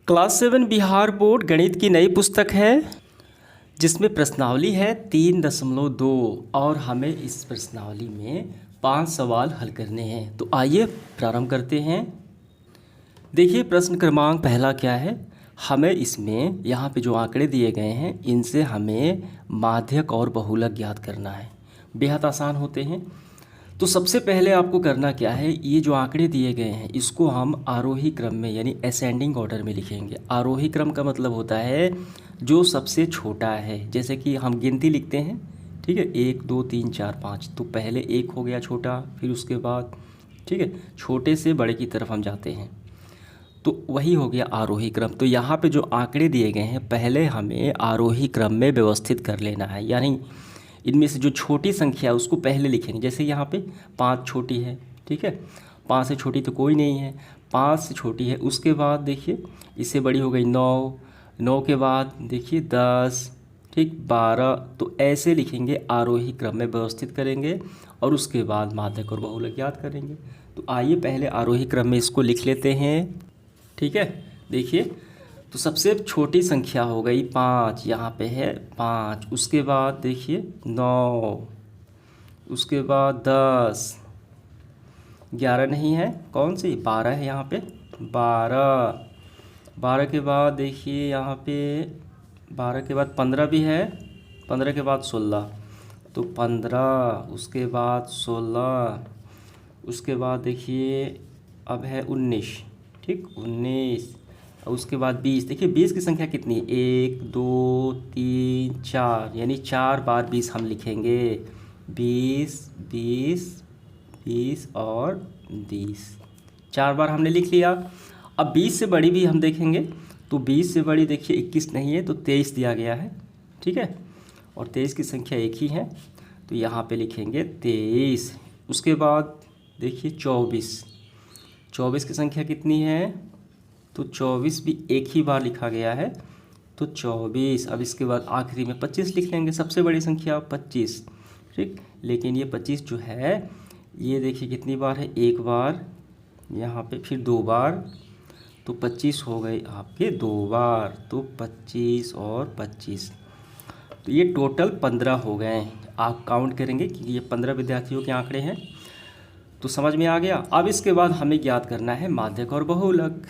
Class 7 Bihar board गणित की नई पुस्तक है जिसमें प्रश्नावली है 3.2 और हमें इस प्रश्नावली में 5 सवाल हल करने हैं। तो आइए प्रारंभ करते हैं। देखिए प्रश्न क्रमांक पहला क्या है। हमें इसमें यहाँ पे जो आंकड़े दिए गए हैं इनसे हमें माध्यक और बहुलक ज्ञात करना है। बेहद आसान होते हैं। तो सबसे पहले आपको करना क्या है, ये जो आंकड़े दिए गए हैं इसको हम आरोही क्रम में यानी असेंडिंग ऑर्डर में लिखेंगे। आरोही क्रम का मतलब होता है जो सबसे छोटा है। जैसे कि हम गिनती लिखते हैं, ठीक है, 1 2 3 4 5। तो पहले 1 हो गया छोटा, फिर उसके बाद ठीक है छोटे से बड़े की तरफ हम जाते हैं, तो वही हो गया आरोही क्रम। तो यहाँ पे जो आंकड़े दिए गए हैं पहले हमें आरोही क्रम में व्यवस्थित कर लेना है, यानी इनमें से जो छोटी संख्या है उसको पहले लिखेंगे। जैसे यहाँ पे 5 छोटी है, ठीक है, 5 से छोटी तो कोई नहीं है, 5 से छोटी है। उसके बाद देखिए इससे बड़ी हो गई 9, 9 के बाद देखिए 10, ठीक, 12। तो ऐसे लिखेंगे, आरोही क्रम में व्यवस्थित करेंगे और उसके बाद माध्यक और बहुलक ज्ञात करेंगे। तो आइए पहले आरोही क्रम में इसको लिख लेते हैं, ठीक है। देखिए तो सबसे छोटी संख्या हो गई 5, यहाँ पे है 5। उसके बाद देखिए 9, उसके बाद 10, 11 नहीं है, कौन सी 12 है यहाँ पे, 12, 12 के बाद देखिए यहाँ पे 12 के बाद 15 भी है, 15 के बाद 16, तो 15, उसके बाद 16, उसके बाद देखिए अब है 19, ठीक, 19, उसके बाद 20। देखिए 20 की संख्या कितनी है, 1 2 3 4, यानी 4 बार 20 हम लिखेंगे, 20 20 20 और 20, 4 बार हमने लिख लिया। अब 20 से बड़ी भी हम देखेंगे, तो 20 से बड़ी देखिए 21 नहीं है, तो 23 दिया गया है, ठीक है, और 23 की संख्या एक ही है, तो यहाँ पे लिखेंगे 23। उसके बाद देखिए 24, 24 की संख्या कितनी है, तो 24 भी एक ही बार लिखा गया है, तो 24। अब इसके बाद आखिरी में 25 लिख लेंगे, सबसे बड़ी संख्या 25, ठीक। लेकिन ये 25 जो है ये देखिए कितनी बार है, एक बार, यहाँ पे फिर 2 बार, तो 25 हो गए आपके 2 बार, तो 25 और 25, तो ये टोटल 15 हो गए। आप काउंट करेंगे कि ये 15 विद्यार्थियों के आंकड़े हैं। तो समझ में आ गया। अब इसके बाद हमें ज्ञात करना है माध्यक और बहुलक।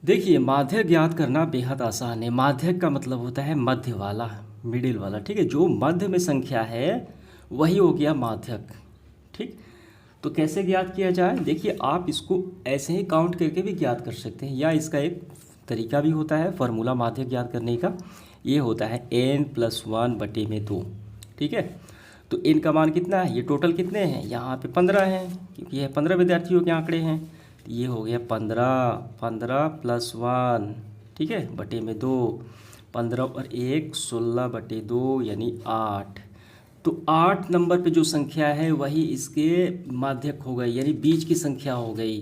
देखिए माध्यक ज्ञात करना बेहद आसान है। माध्यक का मतलब होता है मध्य वाला, मिडिल वाला, ठीक है, जो मध्य में संख्या है वही हो गया माध्यक, ठीक। तो कैसे ज्ञात किया जाए, देखिए आप इसको ऐसे ही काउंट करके भी ज्ञात कर सकते हैं, या इसका एक तरीका भी होता है फार्मूला माध्यक ज्ञात करने का, ये होता है n+1/2, ठीक है। तो n का मान कितना है, ये टोटल कितने हैं, यहाँ पे 15 हैं, क्योंकि यह 15 विद्यार्थियों के आंकड़े हैं, तो ये हो गया 15, 15 + 1, ठीक है, /2, 15 और 1 16/2 यानी 8। तो 8 नंबर पे जो संख्या है वही इसके माध्यक हो गई, यानी बीच की संख्या हो गई।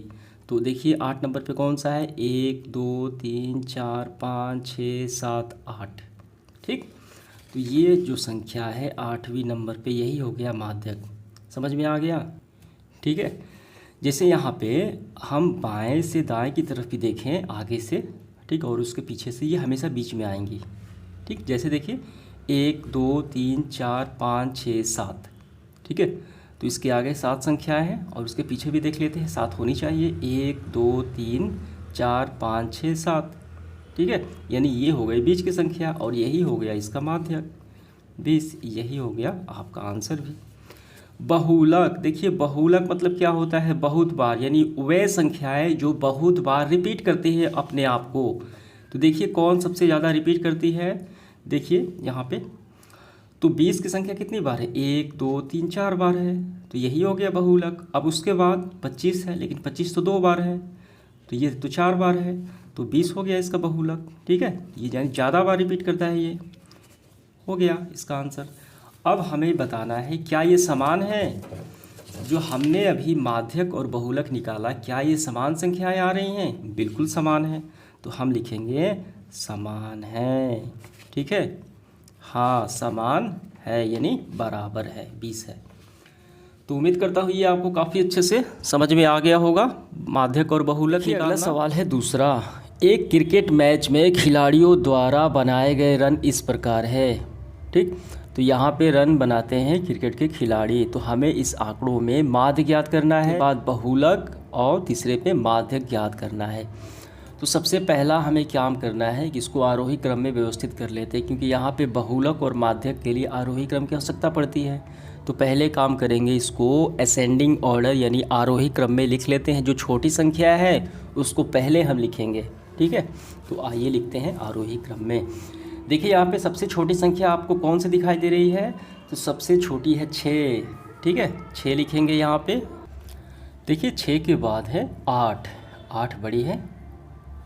तो देखिए 8 नंबर पे कौन सा है, 1 2 3 4 5 6 7 8, ठीक। तो ये जो संख्या है 8वीं नंबर पे यही हो गया माध्यक। समझ में आ गया, ठीक है। जैसे यहाँ पे हम बाएं से दाएं की तरफ भी देखें आगे से, ठीक, और उसके पीछे से, ये हमेशा बीच में आएंगी, ठीक। जैसे देखिए 1 2 3 4 5 6 7, ठीक है, तो इसके आगे 7 संख्या है और उसके पीछे भी देख लेते हैं, 7 होनी चाहिए, 1 2 3 4 5 6 7, ठीक है, यानी ये हो गई बीच की संख्या और यही हो गया इसका माध्यक 20। यही हो गया आपका आंसर भी। बहुलक, देखिए बहुलक मतलब क्या होता है, बहुत बार, यानी वह संख्याएं जो बहुत बार रिपीट करती है अपने आप को। तो देखिए कौन सबसे ज़्यादा रिपीट करती है, देखिए यहाँ पे, तो 20 की संख्या कितनी बार है, 1 2 3 4 बार है, तो यही हो गया बहुलक। अब उसके बाद 25 है, लेकिन 25 तो 2 बार है, तो ये तो 4 बार है, तो 20 हो गया इसका बहुलक, ठीक है। ये यानी ज़्यादा बार रिपीट करता है, ये हो गया इसका आंसर। अब हमें बताना है क्या ये समान है, जो हमने अभी माध्यक और बहुलक निकाला, क्या ये समान संख्याएं आ रही हैं, बिल्कुल समान है, तो हम लिखेंगे समान है, ठीक है, हाँ समान है, यानी बराबर है, 20 है। तो उम्मीद करता हूँ ये आपको काफ़ी अच्छे से समझ में आ गया होगा माध्यक और बहुलक निकालना। अगला सवाल है दूसरा, एक क्रिकेट मैच में खिलाड़ियों द्वारा बनाए गए रन इस प्रकार है। ठीक, तो यहाँ पे रन बनाते हैं क्रिकेट के खिलाड़ी, तो हमें इस आंकड़ों में माध्य ज्ञात करना है, बाद बहुलक और तीसरे पे माध्य ज्ञात करना है। तो सबसे पहला हमें काम करना है कि इसको आरोही क्रम में व्यवस्थित कर लेते हैं, क्योंकि यहाँ पे बहुलक और माध्यक के लिए आरोही क्रम की आवश्यकता पड़ती है। तो पहले काम करेंगे, इसको असेंडिंग ऑर्डर यानी आरोही क्रम में लिख लेते हैं। जो छोटी संख्या है उसको पहले हम लिखेंगे, ठीक है। तो आइए लिखते हैं आरोही क्रम में। देखिए यहाँ पे सबसे छोटी संख्या आपको कौन सी दिखाई दे रही है, तो सबसे छोटी है 6, ठीक है। 6 लिखेंगे यहाँ पे। देखिए 6 के बाद है 8, 8 बड़ी है,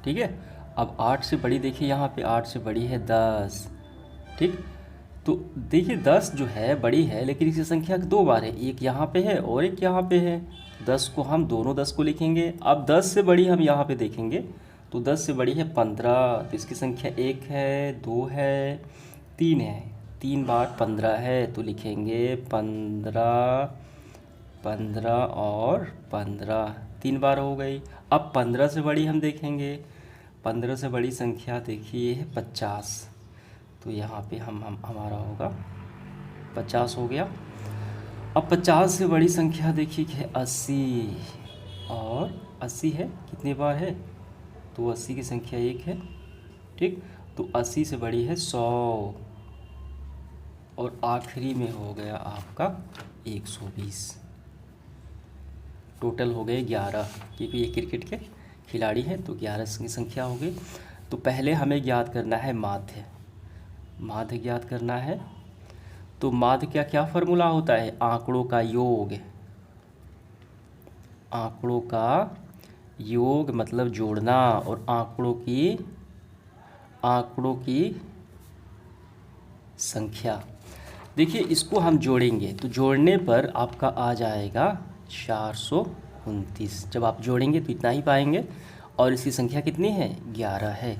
ठीक है। अब 8 से बड़ी देखिए यहाँ पे 8 से बड़ी है 10, ठीक। तो देखिए 10 जो है बड़ी है, लेकिन इसी संख्या 2 बार है, एक यहाँ पे है और एक यहाँ पे है। 10 को हम दोनों 10 को लिखेंगे। अब 10 से बड़ी हम यहाँ पे देखेंगे, तो 10 से बड़ी है 15, तो इसकी संख्या 1 है, 2 है, 3 है, 3 बार 15 है, तो लिखेंगे 15, 15 और 15, 3 बार हो गई। अब 15 से बड़ी हम देखेंगे, 15 से बड़ी संख्या देखिए है 50, तो यहाँ पे हम हमारा होगा 50 हो गया। अब 50 से बड़ी संख्या देखिए कि है 80, और 80 है, कितनी बार है, तो 80 की संख्या 1 है, ठीक। तो 80 से बड़ी है 100, और आखिरी में हो गया आपका 120। टोटल हो गए 11, क्योंकि ये क्रिकेट के खिलाड़ी हैं तो 11 की संख्या हो गई। तो पहले हमें ज्ञात करना है माध्य, माध्य ज्ञात करना है। तो माध्य का क्या फार्मूला होता है, आंकड़ों का योग, आंकड़ों का योग मतलब जोड़ना, और आंकड़ों की संख्या। देखिए इसको हम जोड़ेंगे, तो जोड़ने पर आपका आ जाएगा 429। जब आप जोड़ेंगे तो इतना ही पाएंगे, और इसकी संख्या कितनी है, 11 है।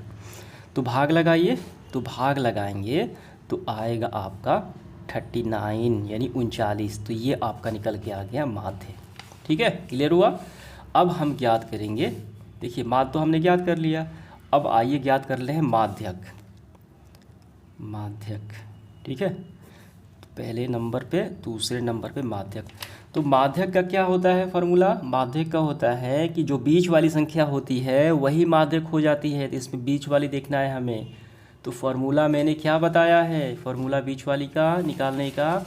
तो भाग लगाइए, तो भाग लगाएंगे तो आएगा आपका 39 यानी 39। तो ये आपका निकल के आ गया माध्य, ठीक है। क्लियर हुआ। अब हम ज्ञात करेंगे, देखिए माध्य तो हमने ज्ञात कर लिया। अब आइए ज्ञात कर ले हैं माध्यक, माध्यक, ठीक है। तो पहले नंबर पे, दूसरे नंबर पे माध्यक। तो माध्यक का क्या होता है फार्मूला, माध्यक का होता है कि जो बीच वाली संख्या होती है वही माध्यक हो जाती है। तो इसमें बीच वाली देखना है हमें। तो फार्मूला मैंने क्या बताया है, फार्मूला बीच वाली का निकालने का,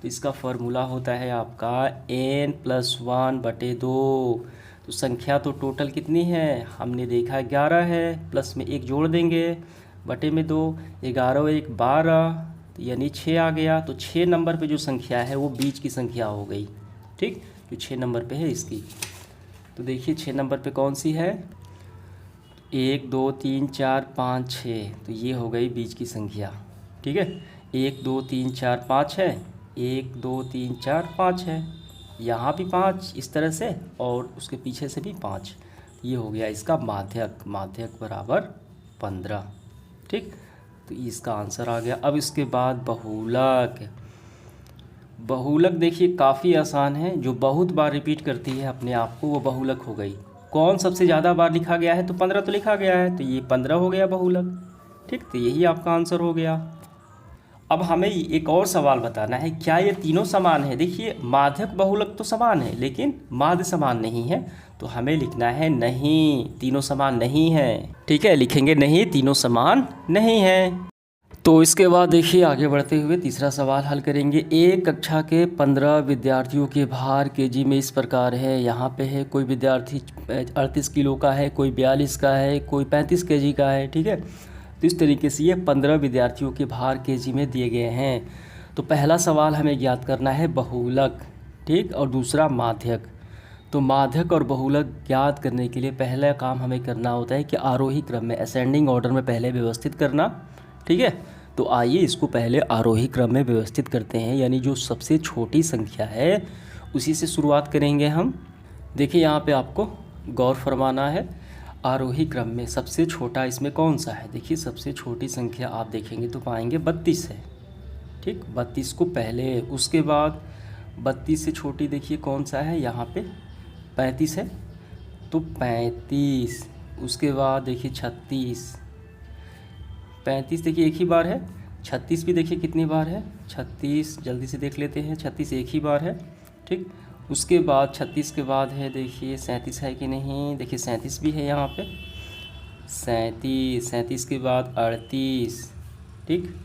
तो इसका फार्मूला होता है आपका n+1/2। तो संख्या तो टोटल कितनी है, हमने देखा 11 है, प्लस में 1 जोड़ देंगे, बटे में 2, 11 और 1 12, तो यानी 6 आ गया। तो 6 नंबर पे जो संख्या है वो बीच की संख्या हो गई, ठीक, जो 6 नंबर पे है इसकी। तो देखिए 6 नंबर पे कौन सी है, 1 2 3 4 5 6, तो ये हो गई बीच की संख्या, ठीक है। 1 2 3 4 5 है, 1 2 3 4 5 है, यहाँ भी 5 इस तरह से, और उसके पीछे से भी 5। ये हो गया इसका माध्यक, माध्यक बराबर 15, ठीक। तो इसका आंसर आ गया। अब इसके बाद बहुलक, बहुलक देखिए काफ़ी आसान है, जो बहुत बार रिपीट करती है अपने आप को वो बहुलक हो गई। कौन सबसे ज़्यादा बार लिखा गया है, तो 15 तो लिखा गया है, तो ये 15 हो गया बहुलक, ठीक। तो यही आपका आंसर हो गया। अब हमें एक और सवाल बताना है, क्या ये तीनों समान है। देखिए माध्यक बहुलक तो समान है, लेकिन माध्य समान नहीं है। तो हमें लिखना है नहीं, तीनों समान नहीं है, ठीक है। लिखेंगे नहीं, तीनों समान नहीं है। तो इसके बाद देखिए आगे बढ़ते हुए तीसरा सवाल हल करेंगे। एक कक्षा के 15 विद्यार्थियों के भार केजी में इस प्रकार है। यहाँ पे है कोई विद्यार्थी 38 किलो का है, कोई 42 का है, कोई 35 केजी का है, ठीक है। तो इस तरीके से ये 15 विद्यार्थियों के भार केजी में दिए गए हैं। तो पहला सवाल हमें ज्ञात करना है बहुलक, ठीक, और दूसरा माध्यक। तो माध्यक और बहुलक ज्ञात करने के लिए पहला काम हमें करना होता है कि आरोही क्रम में, असेंडिंग ऑर्डर में पहले व्यवस्थित करना, ठीक है। तो आइए इसको पहले आरोही क्रम में व्यवस्थित करते हैं, यानी जो सबसे छोटी संख्या है उसी से शुरुआत करेंगे हम। देखिए यहाँ पे आपको गौर फरमाना है, आरोही क्रम में सबसे छोटा इसमें कौन सा है। देखिए सबसे छोटी संख्या आप देखेंगे तो पाएंगे 32 है, ठीक, 32 को पहले। उसके बाद 32 से छोटी देखिए कौन सा है, यहाँ पे 35 है, तो 35 उसके बाद देखिए 36, 35 देखिए एक ही बार है, 36 भी देखिए कितनी बार है, 36 जल्दी से देख लेते हैं, 36 एक ही बार है, ठीक। उसके बाद 36 के बाद है देखिए 37 है कि नहीं, देखिए 37 भी है यहाँ पे, 37, 37 के बाद 38, ठीक,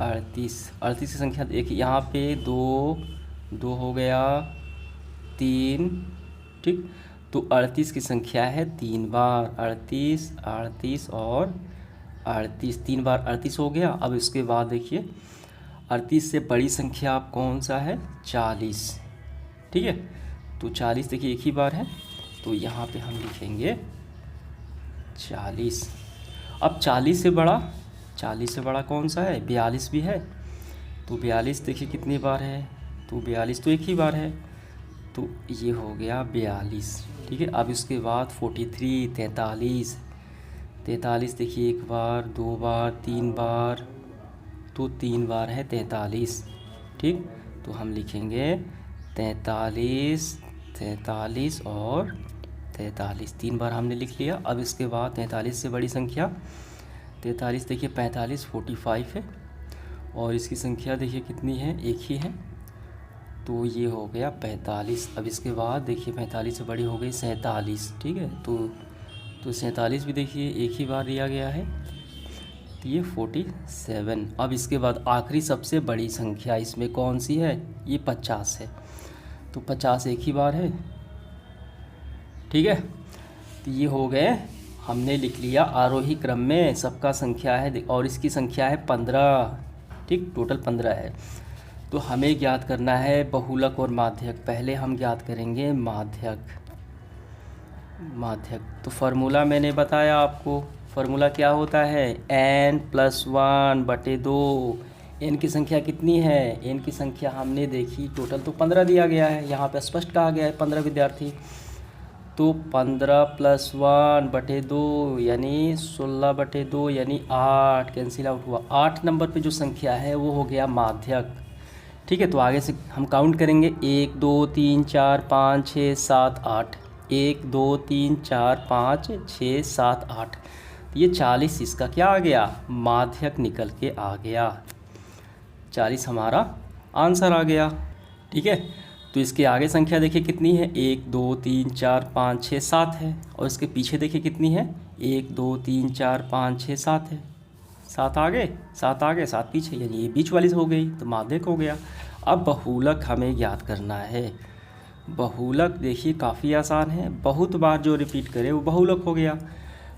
38, 38 की संख्या देखिए यहाँ पे 2, 2 हो गया, 3, ठीक। तो 38 की संख्या है 3 बार, 38, 38 और 38, 3 बार 38 हो गया। अब इसके बाद देखिए 38 से बड़ी संख्या आप कौन सा है, 40, ठीक है। तो 40 देखिए एक ही बार है, तो यहाँ पे हम लिखेंगे 40। अब 40 से बड़ा, 40 से बड़ा कौन सा है, 42 भी है, तो 42 देखिए कितनी बार है, तो 42 तो एक ही बार है, तो ये हो गया 42, ठीक है। अब इसके बाद 43, 43, 43 देखिए एक बार, 2 बार, 3 बार, तो 3 बार है 43, ठीक। तो हम लिखेंगे 43, 43 और 43, 3 बार हमने लिख लिया। अब इसके बाद 43 से बड़ी संख्या, 43 देखिए 45, 45 है, और इसकी संख्या देखिए कितनी है, एक ही है, तो ये हो गया 45। अब इसके बाद देखिए 45 से बड़ी हो गई 47, ठीक है। तो 47 भी देखिए एक ही बार लिया गया है, तो ये 47। अब इसके बाद आखिरी सबसे बड़ी संख्या इसमें कौन सी है, ये 50 है, तो 50 एक ही बार है, ठीक है। तो ये हो गए, हमने लिख लिया आरोही क्रम में सबका संख्या है, और इसकी संख्या है 15, ठीक, टोटल 15 है। तो हमें ज्ञात करना है बहुलक और माध्यक। पहले हम ज्ञात करेंगे माध्यक। तो फार्मूला मैंने बताया आपको, फार्मूला क्या होता है, n+1/2। n की संख्या कितनी है, n की संख्या हमने देखी, टोटल तो 15 दिया गया है, यहाँ पे स्पष्ट कहा गया है 15 विद्यार्थी, तो 15 + 1/2 यानी 16/2 यानी 8, कैंसिल आउट हुआ। 8 नंबर पे जो संख्या है वो हो गया माध्यक, ठीक है। तो आगे से हम काउंट करेंगे, 1 2 3 4 5 6 7 8, 1 2 3 4 5 6 7 8, ये 40 इसका क्या आ गया, माध्यक निकल के आ गया, 40 हमारा आंसर आ गया, ठीक है। तो इसके आगे संख्या देखिए कितनी है, 1 2 3 4 5 6 7 है, और इसके पीछे देखिए कितनी है, 1 2 3 4 5 6 7 है, 7 आगे 7 आगे 7 पीछे, यानी ये बीच वाली हो गई, तो माध्यक हो गया। अब बहुलक हमें याद करना है। बहुलक देखिए काफ़ी आसान है, बहुत बार जो रिपीट करे वो बहुलक हो गया।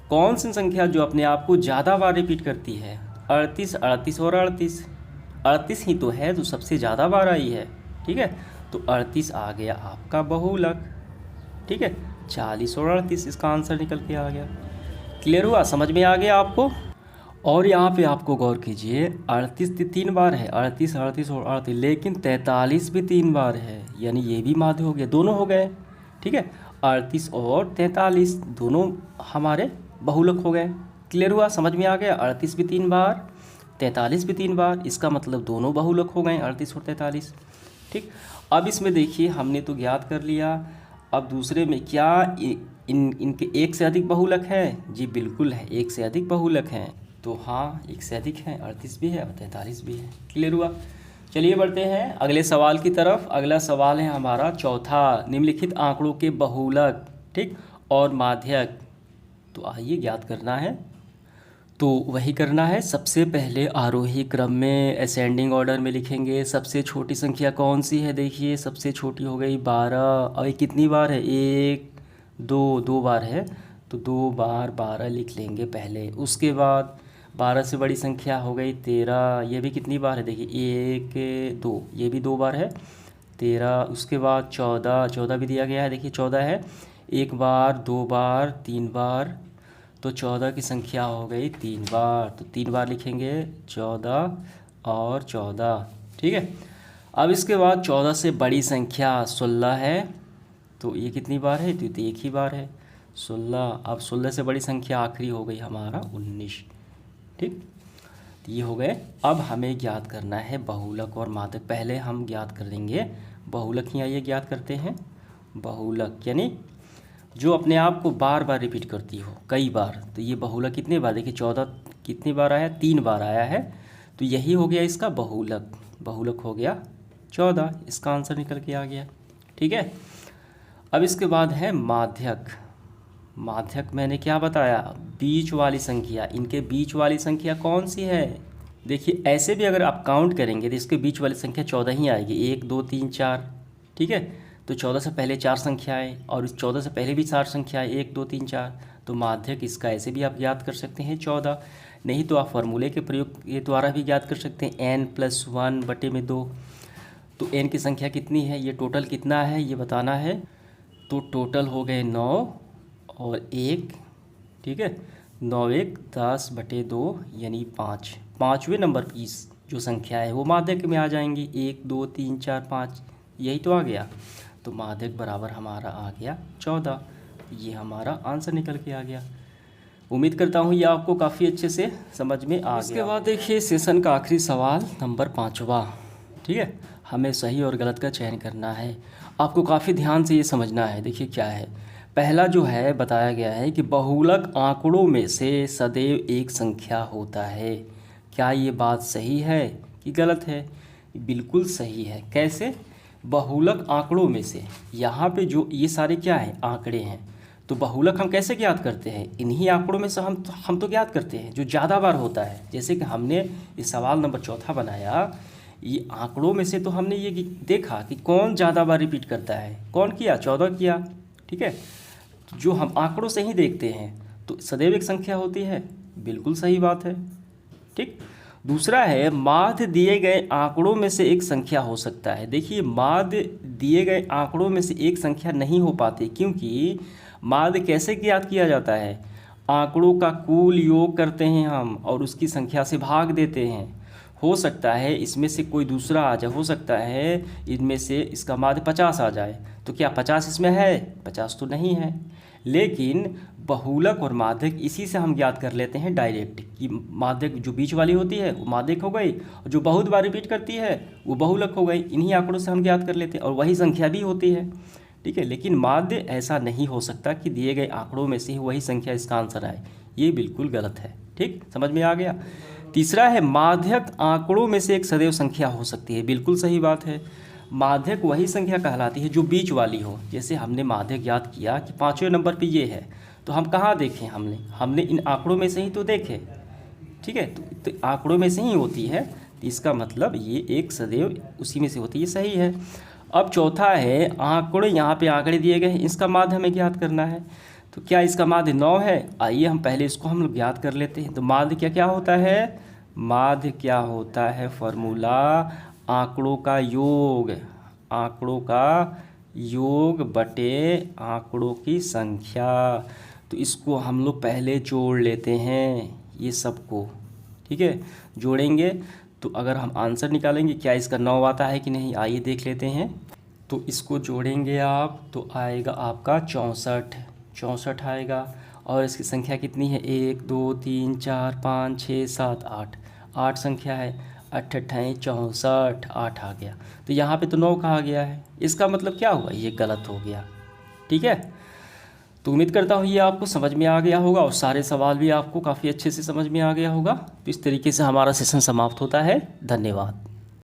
कौन सी संख्या जो अपने आप को ज़्यादा बार रिपीट करती है, 38, 38 और 38, 38 ही तो है जो सबसे ज़्यादा बार आई है, ठीक है। तो 38 आ गया आपका बहुलक, ठीक है। 40 और 38 इसका आंसर निकल के आ गया। क्लियर हुआ, समझ में आ गया आपको। और यहाँ पे आपको गौर कीजिए, 38 3 बार है, 38 38 और 38, लेकिन 43 भी 3 बार है, यानी ये भी माध्य हो गया, दोनों हो गए, ठीक है। 38 और 43 दोनों हमारे बहुलक हो गए। क्लियर हुआ, समझ में आ गया। 38 भी 3 बार, 43 भी 3 बार, इसका मतलब दोनों बहुलक हो गए, 38 और 43, ठीक। अब इसमें देखिए हमने तो ज्ञात कर लिया, अब दूसरे में क्या इनके एक से अधिक बहुलक है, जी बिल्कुल है, एक से अधिक बहुलक हैं, तो हाँ एक से अधिक है, 38 भी है और 43 भी है। क्लियर हुआ। चलिए बढ़ते हैं अगले सवाल की तरफ। अगला सवाल है हमारा चौथा, निम्नलिखित आंकड़ों के बहुलक, ठीक, और माध्यक। तो आइए ज्ञात करना है, तो वही करना है। सबसे पहले आरोही क्रम में असेंडिंग ऑर्डर में लिखेंगे। सबसे छोटी संख्या कौन सी है, देखिए सबसे छोटी हो गई 12, और ये कितनी बार है, 1 2 बार है, तो 2 बार 12 लिख लेंगे पहले। उसके बाद 12 से बड़ी संख्या हो गई 13, ये भी कितनी बार है, देखिए 1 2, ये भी 2 बार है 13। उसके बाद 14, 14 भी दिया गया है, देखिए 14 है, 1 बार 2 बार 3 बार, तो 14 की संख्या हो गई 3 बार, तो 3 बार लिखेंगे, 14 और 14, ठीक है। अब इसके बाद 14 से बड़ी संख्या 16 है, तो ये कितनी बार है, तो एक ही बार है 16। अब 16 से बड़ी संख्या आखिरी हो गई हमारा 19, ठीक। तो ये हो गए। अब हमें ज्ञात करना है बहुलक और माध्यक। पहले हम ज्ञात कर देंगे बहुलक, ही आइए ज्ञात करते हैं। बहुलक यानी जो अपने आप को बार बार रिपीट करती हो कई बार। तो ये बहुलक कितने बार, देखिए 14 कितनी बार आया, 3 बार आया है। तो यही हो गया इसका बहुलक, बहुलक हो गया 14, इसका आंसर निकल के आ गया। ठीक है, अब इसके बाद है माध्यक। माध्यक मैंने क्या बताया, बीच वाली संख्या। इनके बीच वाली संख्या कौन सी है, देखिए ऐसे भी अगर आप काउंट करेंगे तो इसके बीच वाली संख्या 14 ही आएगी, 1 2 3 4। ठीक है, तो 14 से पहले 4 संख्याएं और इस 14 से पहले भी 4 संख्याएं, 1 2 3 4। तो माध्यक इसका ऐसे भी आप ज्ञात कर सकते हैं 14, नहीं तो आप फार्मूले के प्रयोग के द्वारा भी ज्ञात कर सकते हैं, n+1/2। तो n की संख्या कितनी है, ये टोटल कितना है ये बताना है। तो टोटल हो गए 9 और 1, ठीक है, 9 1 10/2 यानी 5। पाँचवें नंबर की जो संख्या है वो माध्यक में आ जाएंगी, 1 2 3 4 5, यही तो आ गया। तो माध्यक बराबर हमारा आ गया 14, ये हमारा आंसर निकल के आ गया। उम्मीद करता हूँ ये आपको काफ़ी अच्छे से समझ में आ गया। इसके बाद देखिए सेशन का आखिरी सवाल नंबर 5वां। ठीक है, हमें सही और गलत का चयन करना है। आपको काफ़ी ध्यान से ये समझना है। देखिए क्या है, पहला जो है बताया गया है कि बहुलक आंकड़ों में से सदैव एक संख्या होता है। क्या ये बात सही है कि गलत है? बिल्कुल सही है। कैसे? बहुलक आंकड़ों में से, यहाँ पे जो ये सारे क्या हैं, आंकड़े हैं। तो बहुलक हम कैसे ज्ञात करते हैं, इन्हीं आंकड़ों में से हम तो ज्ञात करते हैं जो ज़्यादा बार होता है। जैसे कि हमने इस सवाल नंबर 4 बनाया, ये आंकड़ों में से तो हमने ये देखा कि कौन ज़्यादा बार रिपीट करता है, कौन किया, 14 किया। ठीक है, जो हम आंकड़ों से ही देखते हैं तो सदैव एक संख्या होती है, बिल्कुल सही बात है। ठीक, दूसरा है माध्य दिए गए आंकड़ों में से एक संख्या हो सकता है। देखिए माध्य दिए गए आंकड़ों में से एक संख्या नहीं हो पाती, क्योंकि माध्य कैसे ज्ञात किया जाता है, आंकड़ों का कुल योग करते हैं हम और उसकी संख्या से भाग देते हैं। हो सकता है इसमें से कोई दूसरा आ जाए, हो सकता है इनमें से इसका माध्य 50 आ जाए, तो क्या 50 इसमें है, 50 तो नहीं है। लेकिन बहुलक और माध्यक इसी से हम ज्ञात कर लेते हैं डायरेक्ट, कि माध्यक जो बीच वाली होती है वो माध्यक हो गई और जो बहुत बार रिपीट करती है वो बहुलक हो गई। इन्हीं आंकड़ों से हम ज्ञात कर लेते हैं और वही संख्या भी होती है। ठीक है, लेकिन माध्य ऐसा नहीं हो सकता कि दिए गए आंकड़ों में से ही वही संख्या इसका आंसर आए, ये बिल्कुल गलत है। ठीक, समझ में आ गया। तीसरा है माध्यक आंकड़ों में से एक सदैव संख्या हो सकती है, बिल्कुल सही बात है। माध्यक वही संख्या कहलाती है जो बीच वाली हो। जैसे हमने माध्यक याद किया कि 5वें नंबर पे ये है, तो हम कहाँ देखें, हमने इन आंकड़ों में से ही तो देखे। ठीक है, तो आंकड़ों में से ही होती है, तो इसका मतलब ये एक सदैव उसी में से होती है, सही है। अब चौथा है आंकड़े, यहाँ पे आंकड़े दिए गए हैं, इसका माध्य हमें ज्ञात करना है। तो क्या इसका माध्य 9 है? आइए हम पहले इसको हम लोग ज्ञात कर लेते हैं। तो माध्य क्या क्या होता है, माध्य क्या होता है, फॉर्मूला आंकड़ों का योग, आंकड़ों का योग बटे आंकड़ों की संख्या। तो इसको हम लोग पहले जोड़ लेते हैं ये सबको। ठीक है, जोड़ेंगे तो अगर हम आंसर निकालेंगे क्या इसका 9 आता है कि नहीं, आइए देख लेते हैं। तो इसको जोड़ेंगे आप तो आएगा आपका 64 आएगा। और इसकी संख्या कितनी है, 1 2 3 4 5 6 7 8, 8 संख्या है, 8 8 64, 8 आ गया। तो यहाँ पे तो 9 कहा गया है, इसका मतलब क्या हुआ, ये गलत हो गया। ठीक है, तो उम्मीद करता हूँ ये आपको समझ में आ गया होगा और सारे सवाल भी आपको काफ़ी अच्छे से समझ में आ गया होगा। तो इस तरीके से हमारा सेशन समाप्त होता है। धन्यवाद।